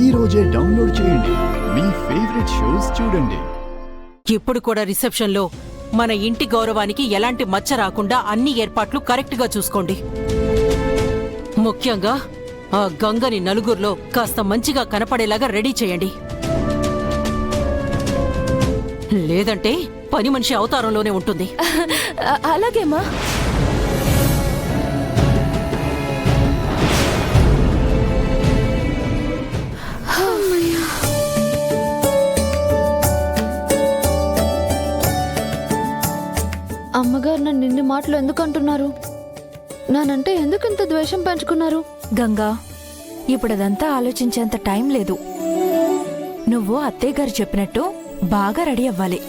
ఈ రోజే డౌన్లోడ్ చేయండి. మీ ఫేవరెట్ షోస్ చూడండి. ఇప్పుడు కూడా రిసెప్షన్లో మన ఇంటి గౌరవానికి ఎలాంటి మచ్చ రాకుండా అన్ని ఏర్పాట్లు కరెక్ట్గా చూసుకోండి. ముఖ్యంగా ఆ గంగని నలుగురిలో కాస్త మంచిగా కనపడేలాగా రెడీ చేయండి. లేదంటే పని మనిషి అవతారంలోనే ఉంటుంది. అలాగేమా. అమ్మగారు నన్ను ఇన్ని మాటలు ఎందుకు అంటున్నారు? నానంటే ఎందుకు ఇంత ద్వేషం పెంచుకున్నారు? గంగా, ఇప్పుడదంతా ఆలోచించేంత టైం లేదు. నువ్వు అత్తయ్య గారు చెప్పినట్టు బాగా రెడీ అవ్వాలి.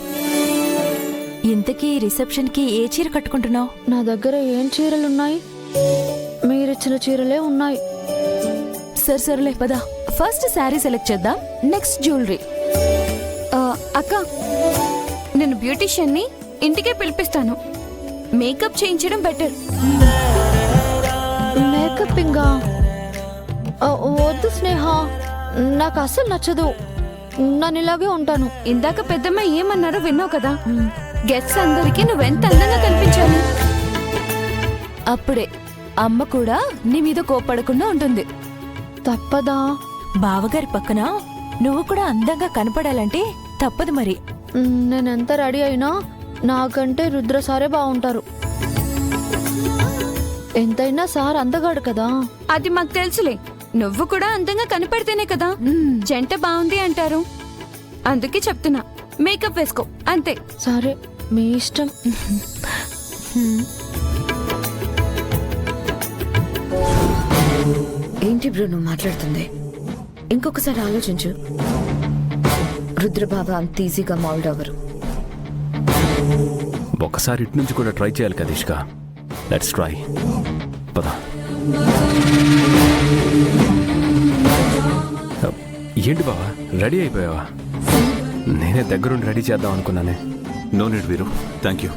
ఇంతకీ రిసెప్షన్కి ఏ చీర కట్టుకుంటున్నావు? నా దగ్గర ఏం చీరలున్నాయి? మీరిచ్చిన చీరలే ఉన్నాయి. సర్లే పద. ఫస్ట్ శారీ సెలెక్ట్ చేద్దాం, నెక్స్ట్ జ్యువెలరీ. అక్క, నేను బ్యూటీషియన్ని ఇంటికే పిలిపిస్తాను. మేకప్ చేయించడం బెటర్. మేకప్ ఇంకా వద్దు స్నేహ, నాకు అస్సలు నచ్చదు. నేను ఇలాగే ఉంటాను. ఇందాక పెద్దమ్మ ఏమన్నారో విన్నావు కదా. గెస్ట్స్ అందరికీ నువ్వెంత అందంగా కనిపించాలి. అప్పుడే అమ్మ కూడా నీ మీద కోప్పడకుండా ఉంటుంది. తప్పదా? బావగారి పక్కన నువ్వు కూడా అందంగా కనపడాలంటే తప్పదు మరి. నేనెంత రెడీ అయినా నాకంటే రుద్ర సారే బాగుంటారు. ఎంతైనా సార్ అందగాడు కదా. అది మాకు తెలుసులే. నువ్వు కూడా అందంగా కనపడితేనే కదా జంట బాగుంది అంటారు. అందుకే చెప్తున్నా, మేకప్ వేసుకో అంతే. సరే, మీ ఇష్టం. ఏంటి బ్రో నువ్వు మాట్లాడుతుంది? ఇంకొకసారి ఆలోచించు. రుద్రబాబా అంత ఈజీగా మౌల్డ్ అవ్వరు. ఒకసారి ఇటు నుంచి కూడా ట్రై చేయాలి కదిష్క. Let's try. పద. ఏంటి బావా, రెడీ అయిపోయావా? నేనే దగ్గరుండి రెడీ చేద్దాం అనుకున్నానే. నో నీడ్ వీరు, థ్యాంక్ యూ.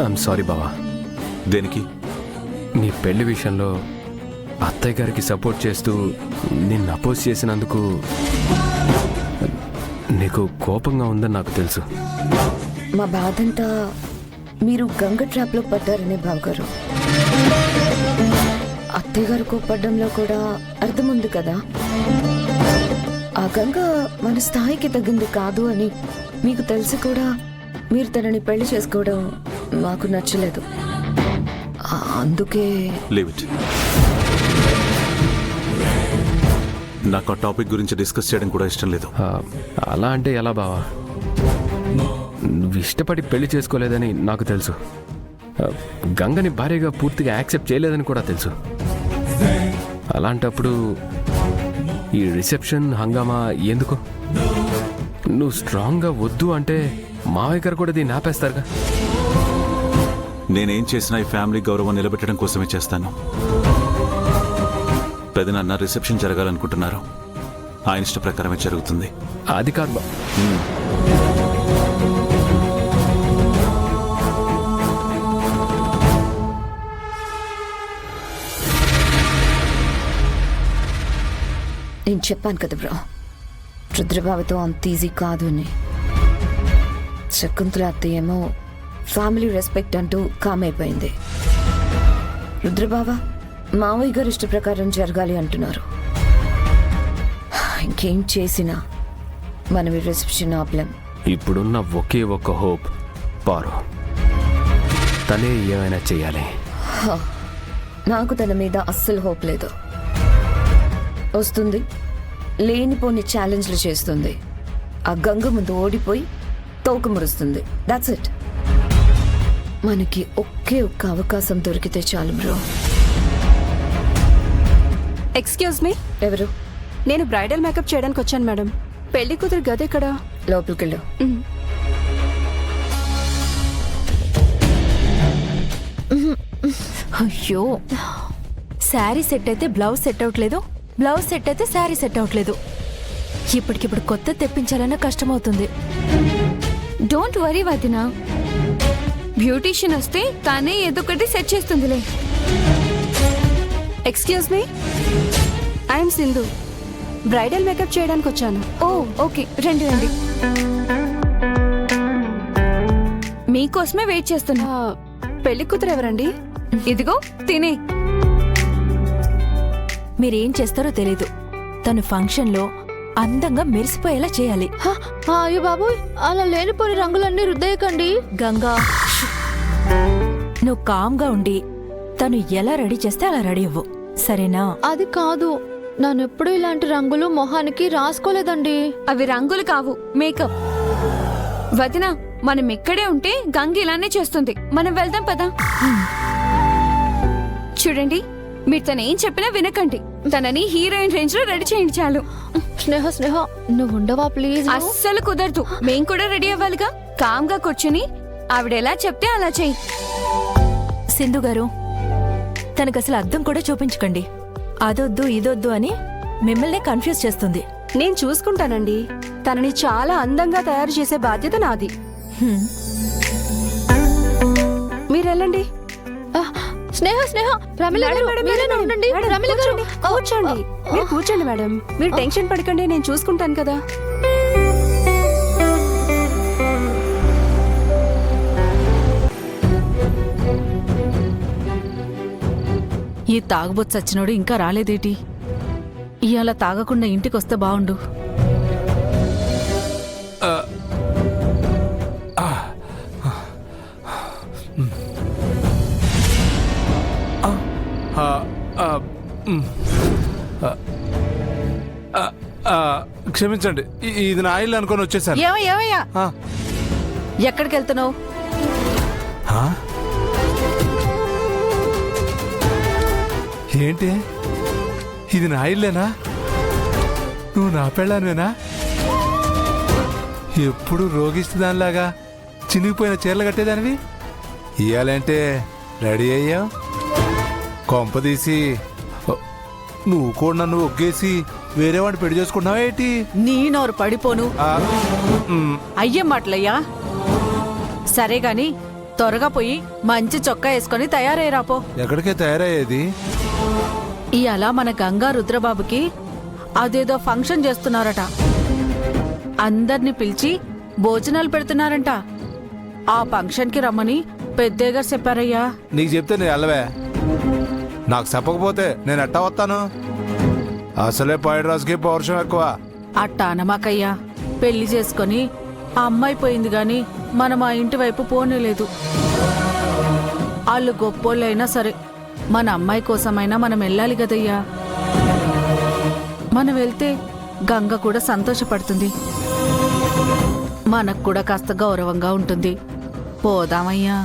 ఐఎమ్ సారీ బావా. దేనికి? నీ పెళ్లి విషయంలో అత్తయ్య గారికి సపోర్ట్ చేస్తూ నిన్ను అపోజ్ చేసినందుకు నీకు కోపంగా ఉందని నాకు తెలుసు. మా బాధంతా మీరు గంగ ట్రాప్లో పడ్డారనే బావగారు. అత్తయ్య గారు కోప్పడ్డంలో కూడా అర్థం ఉంది కదా. ఆ గంగ మన స్థాయికి తగ్గింది కాదు అని మీకు తెలిసి కూడా మీరు తనని పెళ్లి చేసుకోవడం మాకు నచ్చలేదు. అందుకే లీవ్ ఇట్. నాకు ఆ టాపిక్ గురించి డిస్కస్ చేయడం కూడా ఇష్టం లేదు. అలా అంటే ఎలా బావా? నువ్వు ఇష్టపడి పెళ్లి చేసుకోలేదని నాకు తెలుసు. గంగని భార్యగా పూర్తిగా యాక్సెప్ట్ చేయలేదని కూడా తెలుసు. అలాంటప్పుడు ఈ రిసెప్షన్ హంగామా ఎందుకు? నువ్వు స్ట్రాంగ్గా వద్దు అంటే మావయ్య గారు కూడా దీన్ని ఆపేస్తారుగా. నేనేం చేసినా ఈ ఫ్యామిలీ గౌరవం నిలబెట్టడం కోసమే చేస్తాను. పెదనాన్న రిసెప్షన్ జరగాలనుకుంటున్నారు. ఆయన ఇష్ట ప్రకారమే జరుగుతుంది. అది కాదు నేను చెప్పాను కదా బ్రో, రుద్రబాబుతో అంత ఈజీ కాదు అని. శకుంతల అత్తయ్య ఏమో ఫ్యామిలీ రెస్పెక్ట్ అంటూ కామైపోయింది. రుద్రబాబా మావయ్య గారు ఇష్ట ప్రకారం జరగాలి అంటున్నారు. ఇంకేం చేసినా మనం ఈ రిసెప్షన్ ఆపలేం. ఇప్పుడున్న ఒకే ఒక్క హోప్ పారు. తనే ఏమైనా చెయ్యాలి. నాకు తన మీద అస్సలు హోప్ లేదు. వస్తుంది, లేనిపోని ఛాలెంజ్లు చేస్తుంది. ఆ గంగ ముందు ఓడిపోయి తోక మురుస్తుంది. That's it. మనకి ఒకే ఒక్క అవకాశం దొరికితే చాలు బ్రో. Excuse me. ఎవరు? నేను బ్రైడల్ మేకప్ చేయడానికి వచ్చాను మేడం. పెళ్లి కూతురు గదెక్కడా? లోపలికెళ్ళు. అయ్యో, శారీ సెట్ అయితే బ్లౌజ్ సెట్ అవట్లేదు, బ్లౌజ్ సెట్ అయితే శారీ సెట్ అవట్లేదు. ఇప్పటికిప్పుడు కొత్త తెప్పించాలన్నా కష్టమవుతుంది. డోంట్ వరీ వదినా, బ్యూటీషియన్ వస్తే తానే ఏదో ఒకటి సెట్ చేస్తుందిలే. Excuse me, I'm Sindhu. Bridal makeup చేయడానికి వచ్చాను. ఓ ఓకే, రండి రండి. మీకోసమే వెయిట్ చేస్తున్నా. పెళ్లి కూతురు ఎవరండి? ఇదిగో తినే. మీరేం చేస్తారో తెలీదు. తను ఫంక్షన్లో అందంగా మెరిసిపోయేలా చేయాలి. హ, అయ్యో బాబోయ్, అలా లేనిపోని రంగులన్నీ రుద్దేయకండి. గంగా, నువ్వు కామ్గా ఉండి తను ఎలా రెడీ చేస్తే అలా రెడీ అవ్వు, సరేనా? అది కాదు, నానెప్పుడు ఇలాంటి రంగులు మొహానికి రాసుకోలేదండి. అవి రంగులు కావు, మేకప్. వదిన, మనం ఇక్కడే ఉంటే గంగ ఇలానే చేస్తుంది. మనం వెళ్దాం పదా. చూడండి, మీరు తనేం చెప్పినా వినకండి. తనని హీరోయిన్ రేంజ్ లో రెడీ చేయండి చాలు. స్నేహ స్నేహ, నువ్వు ఉండవా ప్లీజ్? అస్సలు కుదరదు. మేం కూడా రెడీ అవ్వాలిగా. కామ్గా కూర్చుని ఆవిడ ఎలా చెప్తే అలా చెయ్యి. సింధు గారు, తనకు అసలు అద్దం కూడా చూపించకండి. అదొద్దు ఇదొద్దు అని మిమ్మల్నే కన్ఫ్యూజ్ చేస్తుంది. నేను చూసుకుంటానండి. తనని చాలా అందంగా తయారు చేసే బాధ్యత నాది. హ్మ్. మీరెళ్ళండి. స్నేహ స్నేహ, ప్రమిళ గారు, మీరైనా ఉండండి. ప్రమిళ గారు, కూర్చోండి. మీరు కూర్చోండి మేడం. మీరు టెన్షన్ పడకండి, నేను చూసుకుంటాను కదా. ఈ తాగుబోతు చచ్చినోడు ఇంకా రాలేదేటి? ఇవాళ తాగకుండా ఇంటికొస్తే బావుండు. క్షమించండి, ఇది నా ఆయిల్ అనుకొని వచ్చేసాను. ఏమయ్యా, ఎక్కడికి వెళ్తున్నావు? ఏంటి, ఇది నా ఆయిల్లేనా? నువ్వు నా పెళ్ళానువేనా? ఎప్పుడు రోగిస్తు దానిలాగా చినిగిపోయిన చీరలు కట్టేదానివి, ఇయ్యాలంటే రెడీ అయ్యావు. కొంపదీసి నువ్వు కూడా నన్ను ఒగ్గేసి వేరే వాడిని పెళ్లి చేసుకున్నావా ఏంటి? నీ నోరు పడిపోను. అయ్యే మాటలయ్యా. సరే గాని త్వరగా పోయి మంచి చొక్కా వేసుకొని తయారయ్యాపో. ఎక్కడికే తయారయ్యేది? ఇవాళ మన గంగా రుద్రబాబుకి అదేదో ఫంక్షన్ చేస్తున్నారట. అందర్నీ పిలిచి భోజనాలు పెడుతున్నారంట. ఆ ఫంక్షన్ కి రమ్మని పెద్దయ్య చెప్పారయ్యా. నీకు చెప్తే నేను వెళ్ళవే. నాకు చెప్పకపోతే నేను ఎట్టా వస్తాను? అసలే పాయరాజుకి పౌరుషం ఎక్కువ. అట్టా అనమాకయ్యా. పెళ్లి చేసుకొని ఆ అమ్మాయి పోయింది గాని మనం ఆ ఇంటి వైపు పోనేలేదు. వాళ్ళు గొప్పోళ్ళైనా సరే మన అమ్మాయి కోసమైనా మనం వెళ్ళాలి కదయ్యా. మనం వెళ్తే గంగ కూడా సంతోషపడుతుంది, మనకు కూడా కాస్త గౌరవంగా ఉంటుంది. పోదామయ్యా.